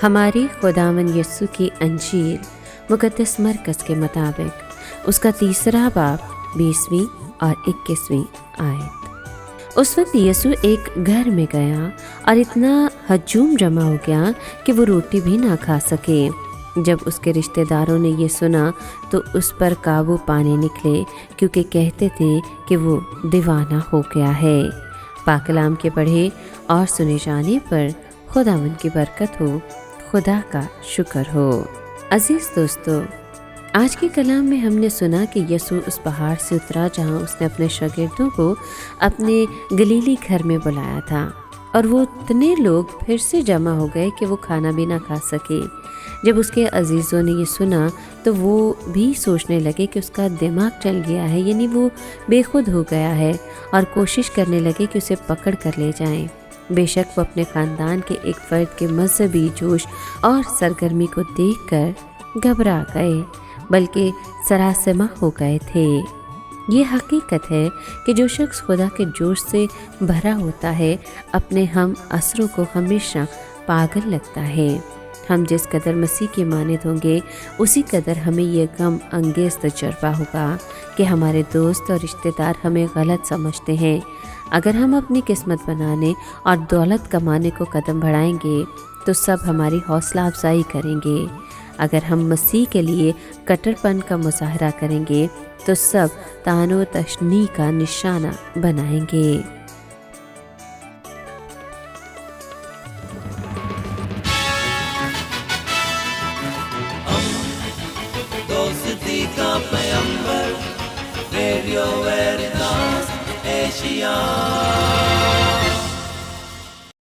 ہماری خداوند یسوع کی انجیل مقدس مرکز کے مطابق اس کا 3 باب 20 اور 21 آیت۔ اس وقت یسوع ایک گھر میں گیا اور اتنا ہجوم جمع ہو گیا کہ وہ روٹی بھی نہ کھا سکے۔ جب اس کے رشتہ داروں نے یہ سنا تو اس پر قابو پانے نکلے، کیونکہ کہتے تھے کہ وہ دیوانہ ہو گیا ہے۔ پاک کلام کے پڑھے اور سنے جانے پر خداوند کی برکت ہو، خدا کا شکر ہو۔ عزیز دوستو، آج کے کلام میں ہم نے سنا کہ یسوع اس پہاڑ سے اترا جہاں اس نے اپنے شاگردوں کو اپنے گلیلی گھر میں بلایا تھا، اور وہ اتنے لوگ پھر سے جمع ہو گئے کہ وہ کھانا بھی نہ کھا سکے۔ جب اس کے عزیزوں نے یہ سنا تو وہ بھی سوچنے لگے کہ اس کا دماغ چل گیا ہے، یعنی وہ بے خود ہو گیا ہے، اور کوشش کرنے لگے کہ اسے پکڑ کر لے جائیں۔ بے شک وہ اپنے خاندان کے ایک فرد کے مذہبی جوش اور سرگرمی کو دیکھ کر گھبرا گئے، بلکہ سراسیمہ ہو گئے تھے۔ یہ حقیقت ہے کہ جو شخص خدا کے جوش سے بھرا ہوتا ہے اپنے ہم عصروں کو ہمیشہ پاگل لگتا ہے۔ ہم جس قدر مسیح کی مانند ہوں گے اسی قدر ہمیں یہ غم انگیز تجربہ ہوگا کہ ہمارے دوست اور رشتہ دار ہمیں غلط سمجھتے ہیں۔ اگر ہم اپنی قسمت بنانے اور دولت کمانے کو قدم بڑھائیں گے تو سب ہماری حوصلہ افزائی کریں گے۔ اگر ہم مسیح کے لیے کٹر پن کا مظاہرہ کریں گے تو سب طعن و تشنیع کا نشانہ بنائیں گے۔ دوستی کا پیمبر، ریڈیو ویریتاس ایشیا۔